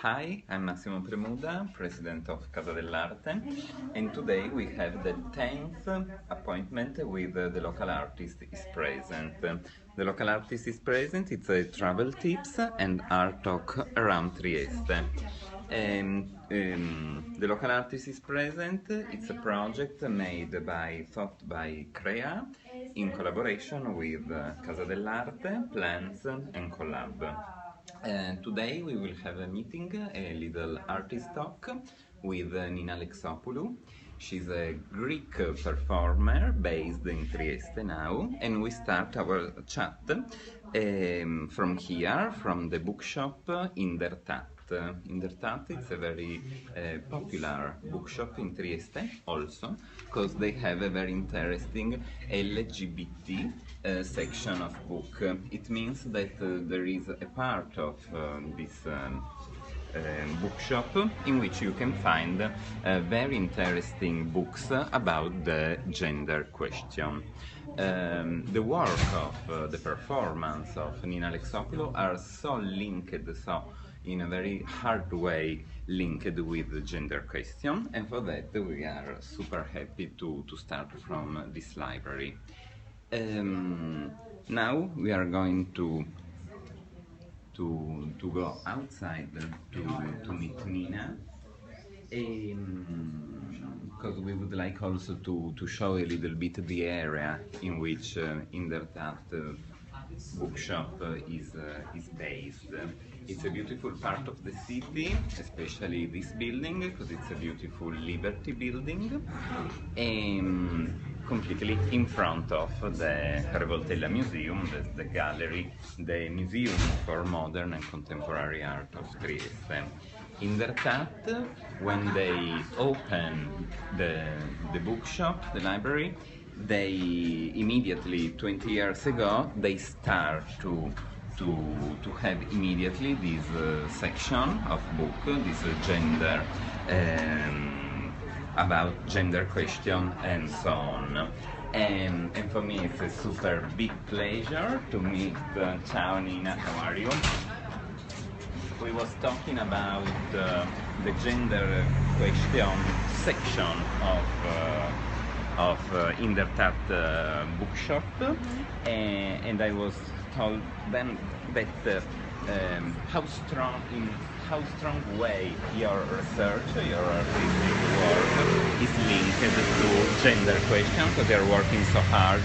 Hi, I'm Massimo Premuda, President of Casa dell'Arte, and today we have the 10th appointment with the local artist is present. The local artist is present, it's a travel tips and art talk around Trieste. The local artist is present, it's a project thought by Creaa in collaboration with Casa dell'Arte, Plans and Collab. Today we will have a meeting, a little artist talk with Nina Alexopoulou. She's a Greek performer based in Trieste now, and we start our chat from here, from the bookshop Integrato. Integrato is a very popular bookshop in Trieste also, because they have a very interesting LGBT section of book. It means that there is a part of this bookshop in which you can find very interesting books about the gender question. The work of the performance of Nina Alexopoulou are so linked, so in a very hard way linked with the gender question, and for that we are super happy to start from this library. Now we are going to go outside to meet Nina, because we would like also to show a little bit the area in which Integrato bookshop is based. It's a beautiful part of the city, especially this building, because it's a beautiful Liberty building, and completely in front of the Revoltella Museum, the gallery, the Museum for Modern and Contemporary Art of Trieste. Integrato, when they open the bookshop, the library, they immediately, 20 years ago, they start to have immediately this section of book, this gender, about gender question and so on. And for me it's a super big pleasure to meet Ciao Nina, how are you? We was talking about the gender question section of Integrato bookshop, and I was told then that how strong way your research, your artistic work is linked to gender question, because they are working so hard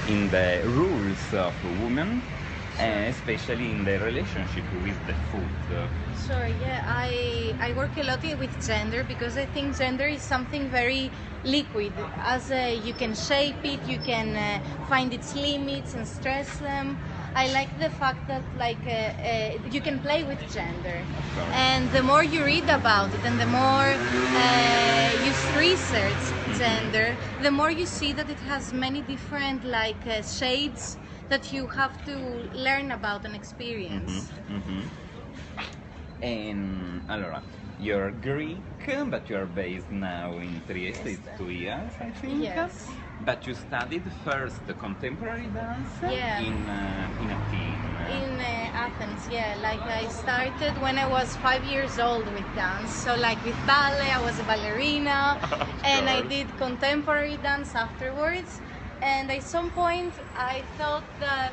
in the rules of women, especially in the relationship with the food. Sure, yeah, I work a lot with gender because I think gender is something very liquid. As you can shape it, you can find its limits and stress them. I like the fact that you can play with gender, and the more you read about it and the more you research gender, the more you see that it has many different shades that you have to learn about and experience. And allora, you're Greek, but you're based now in Trieste. It's 2 years, I think. Yes. But you studied first contemporary dance in Athens. In Athens, yeah. I started when I was 5 years old with dance. So with ballet, I was a ballerina, and I did contemporary dance afterwards. And at some point, I thought that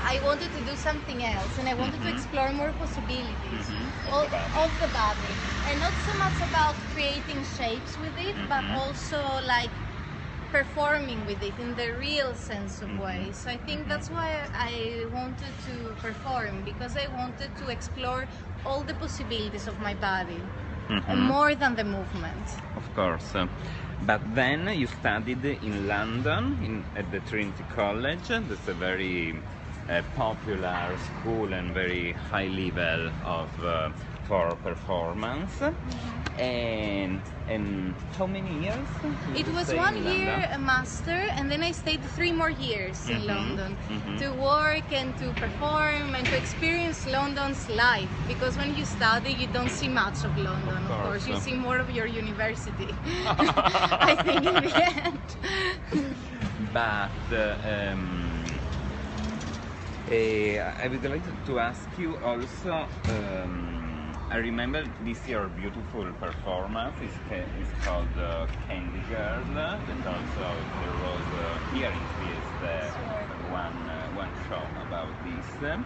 I wanted to do something else, and I wanted to explore more possibilities of the body, and not so much about creating shapes with it, but also performing with it in the real sense of ways. So I think that's why I wanted to perform, because I wanted to explore all the possibilities of my body, more than the movement. Of course. But then you studied in London at the Trinity College. That's a very popular school and very high level of for performance. And how many years? It was 1 year a master, and then I stayed 3 more years in London to work and to perform and to experience London's life, because when you study you don't see much of London, of course. You see more of your university. I think in the end. But I would like to ask you also, I remember this year beautiful performance, it's called Candy Girl, and also there was here in Trieste one show about this.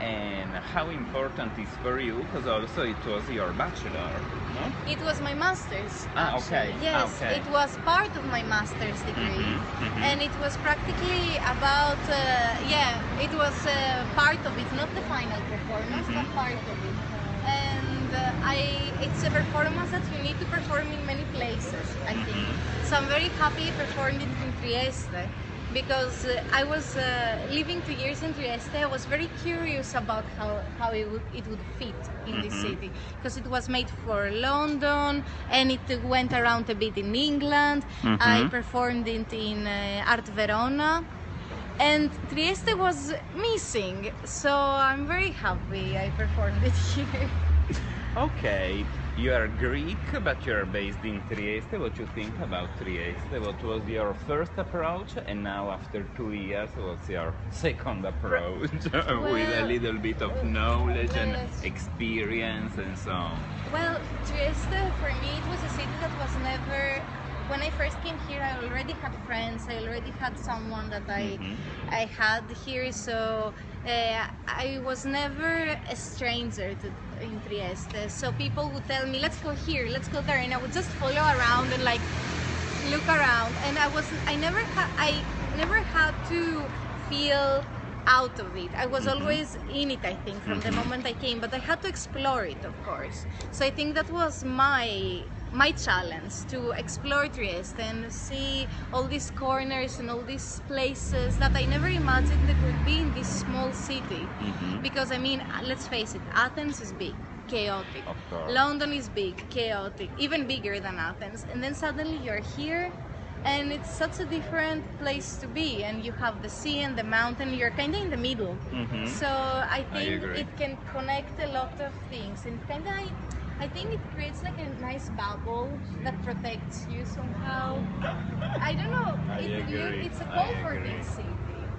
And how important is for you, because also it was your bachelor, no? It was my master's. Okay. Yes, okay. it was part of my master's degree, and it was practically about, it was part of it, not the final performance, but part of it. And it's a performance that you need to perform in many places, I think. So I'm very happy I performed it in Trieste, because I was living 2 years in Trieste. I was very curious about how it would fit in this city, because it was made for London and it went around a bit in England. I performed it in Art Verona, and Trieste was missing, so I'm very happy I performed it here. Okay, you are Greek, but you are based in Trieste. What do you think about Trieste? What was your first approach, and now after 2 years, what's your second approach? With a little bit of knowledge and experience and so on. Well, Trieste, for me, it was a city that was never... When I first came here, I already had friends. I already had someone that I had here, so I was never a stranger in Trieste. So people would tell me, let's go here, let's go there, and I would just follow around and like look around. And I never had to feel out of it. I was always in it, I think, from the moment I came, but I had to explore it, of course. So I think that was my challenge, to explore Trieste and see all these corners and all these places that I never imagined that would be in this small city. Because I mean, let's face it, Athens is big, chaotic. Of course. London is big, chaotic, even bigger than Athens. And then suddenly you're here, and it's such a different place to be, and you have the sea and the mountain, you're kind of in the middle. So I think it can connect a lot of things, and I think it creates like a nice bubble that protects you somehow. I don't know, it's a comforting city.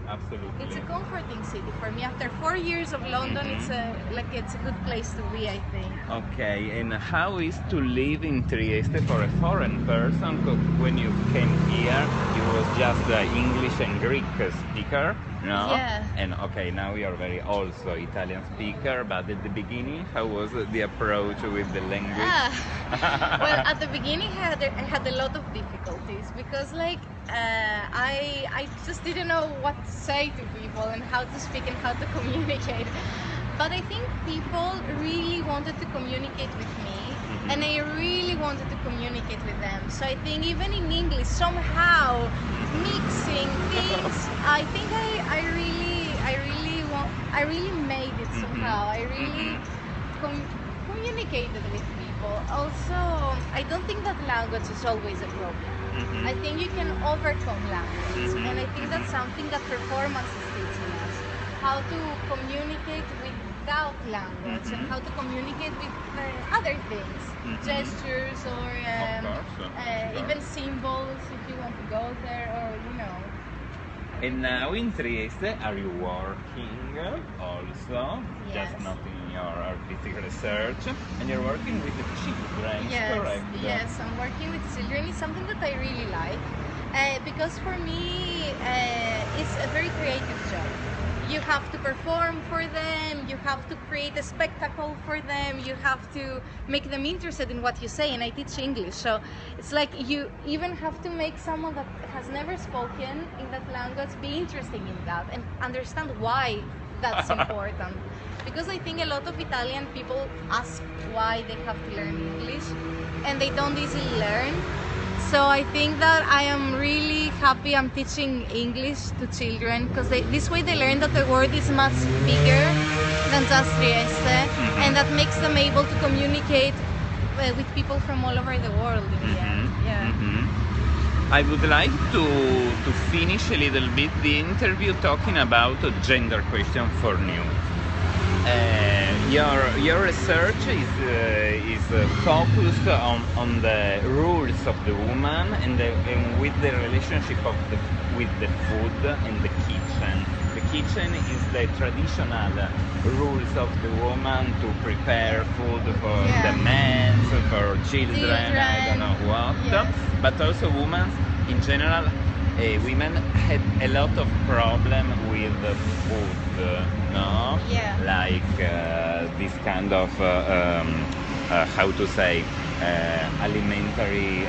Absolutely. It's a comforting city for me. After 4 years of London, it's a good place to be, I think. Okay, and how is to live in Trieste for a foreign person? 'Cause when you came here, you was just English and Greek speaker, no? Yeah. And okay, now you are very also Italian speaker, but at the beginning, how was the approach with the language? Well, at the beginning, I had a lot of difficulties, because like I just didn't know what to say to people and how to speak and how to communicate. But I think people really wanted to communicate with me, and I really wanted to communicate with them. So I think even in English, somehow mixing things, I think I really made it somehow. I really communicated with people. Also, I don't think that language is always a problem. I think you can overcome language, and I think that's something that performance is teaching us, how to communicate without language and how to communicate with other things, gestures or even symbols if you want to go there, or you know. And now in Trieste, are you working also? Yes. Just not in your artistic research, and you're working with the children, correct? Yes, I'm working with children. It's something that I really like, because for me, it's a very creative job. You have to perform for them, you have to create a spectacle for them, you have to make them interested in what you say, and I teach English, so it's like you even have to make someone that has never spoken in that language be interested in that and understand why that's important. Because I think a lot of Italian people ask why they have to learn English, and they don't easily learn. So I think that I am really happy I'm teaching English to children, because this way they learn that the world is much bigger than just Trieste, and that makes them able to communicate with people from all over the world in the end. I would like to finish a little bit the interview talking about a gender question for new. Your research is focused on the rules of the woman and with the relationship with the food and the kitchen. The kitchen is the traditional rules of the woman to prepare food for the men, for children, I don't know what. Yes. But also women in general, women had a lot of problem with the food, no? Yeah. Like this kind of, how to say, alimentary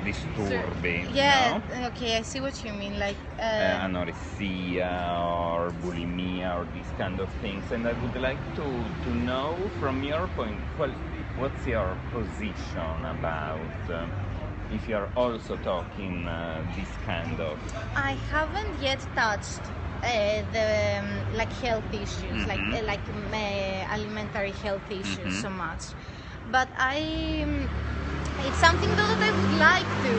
disturbing. Yeah, no? okay, I see what you mean. Like Anorexia or bulimia or these kind of things. And I would like to know from your point, well, what's your position about if you're also talking this kind of... I haven't yet touched the like health issues, like alimentary health issues so much, but it's something though that I would like to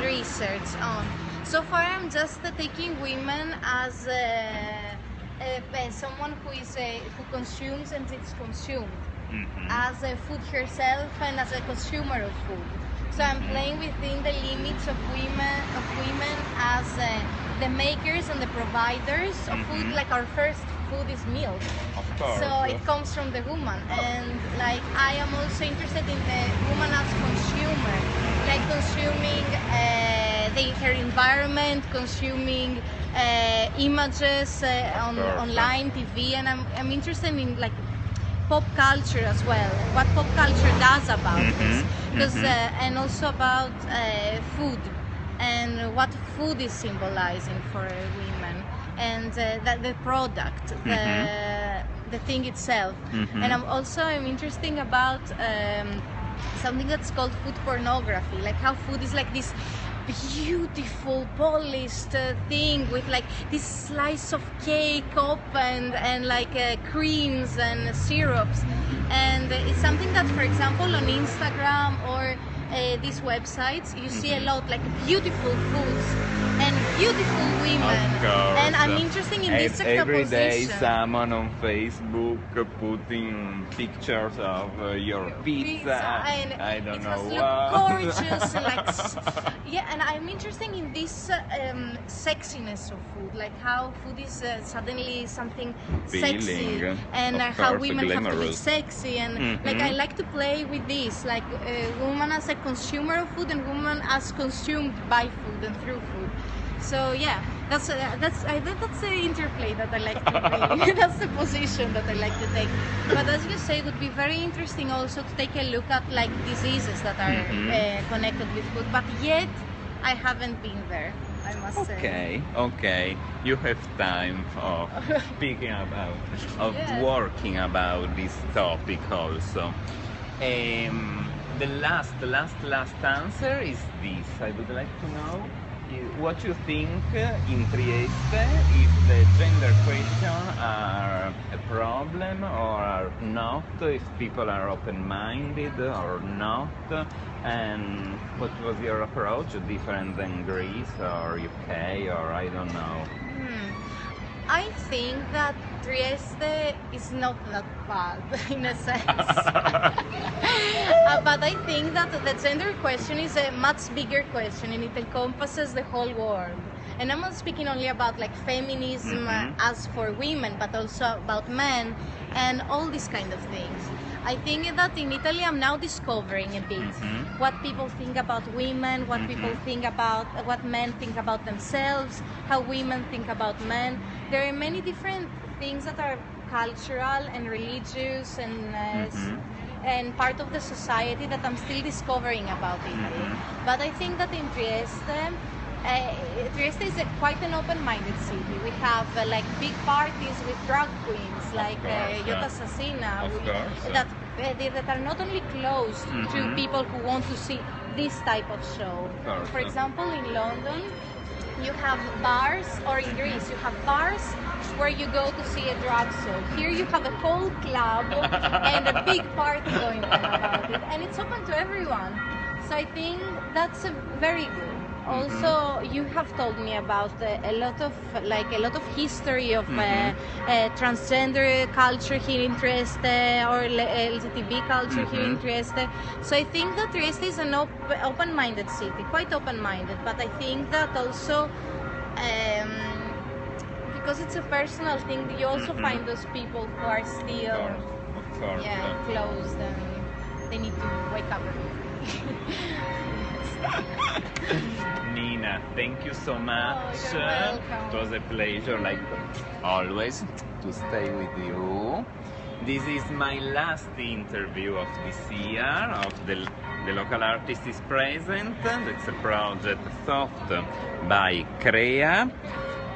research on. So far, I'm just taking women as someone who consumes and is consumed, as a food herself and as a consumer of food. So I'm playing within the limits of women as the makers and the providers of food. Like our first food is milk, Of course. so it comes from the woman, and like I am also interested in the woman as consumer, like consuming her environment, consuming images online, TV, and I'm interested in like pop culture as well, what pop culture does about this, because and also about food and what food is symbolizing for women, and that the product, the thing itself. And I'm interested about something that's called food pornography, like how food is like this beautiful polished thing with like this slice of cake opened and like creams and syrups, and it's something that, for example, on Instagram or these websites you see a lot, like beautiful foods and beautiful women, and I'm interested in this every day juxtaposition. someone on Facebook putting pictures of your pizza, and I don't it know has what. looked gorgeous, like and I'm interested in this sexiness of food, like how food is suddenly something sexy, Feeling, and of how course, women have to be glamorous. sexy, and like I like to play with this, like woman as a consumer of food and woman as consumed by food and through food. So yeah, that's the interplay that I like to bring. That's the position that I like to take. But as you say, it would be very interesting also to take a look at like diseases that are connected with food. But yet, I haven't been there, I must say. Okay. You have time of speaking about, of working about this topic also. The last answer is this. I would like to know what you think in Trieste, if the gender question are a problem or are not, if people are open-minded or not, and what was your approach, different than Greece or UK or I don't know? I think that Trieste is not bad in a sense. But I think that the gender question is a much bigger question, and it encompasses the whole world. And I'm not speaking only about like feminism as for women, but also about men and all these kind of things. I think that in Italy I'm now discovering a bit what people think about women, what people think about, what men think about themselves, how women think about men. There are many different things that are cultural and religious and part of the society that I'm still discovering about Italy. But I think that in Trieste, Trieste is quite an open-minded city. We have like big parties with drag queens like Iota Assassina that are not only closed to people who want to see this type of show. For example, in London, you have bars, or in Greece, you have bars where you go to see a drag show. Here you have a whole club and a big party going on about it, and it's open to everyone. So I think that's very good. Also, you have told me about a lot of history of transgender culture here in Trieste, or LGTB culture here in Trieste. So I think that Trieste is an open-minded city, quite open-minded. But I think that also, because it's a personal thing, you also find those people who are still, of course, closed, and they need to wake up. Nina, thank you so much. You're welcome. It was a pleasure, like always, to stay with you. This is my last interview of this year, of the local artist is present. It's a project thought by Crea,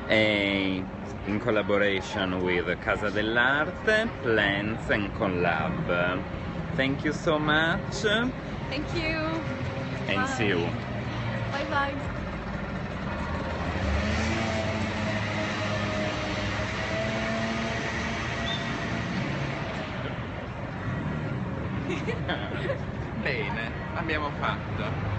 in collaboration with Casa dell'Arte, Plants and Collab. Thank you so much. Thank you. And Bye. see you. Bye bye. Bene, abbiamo fatto.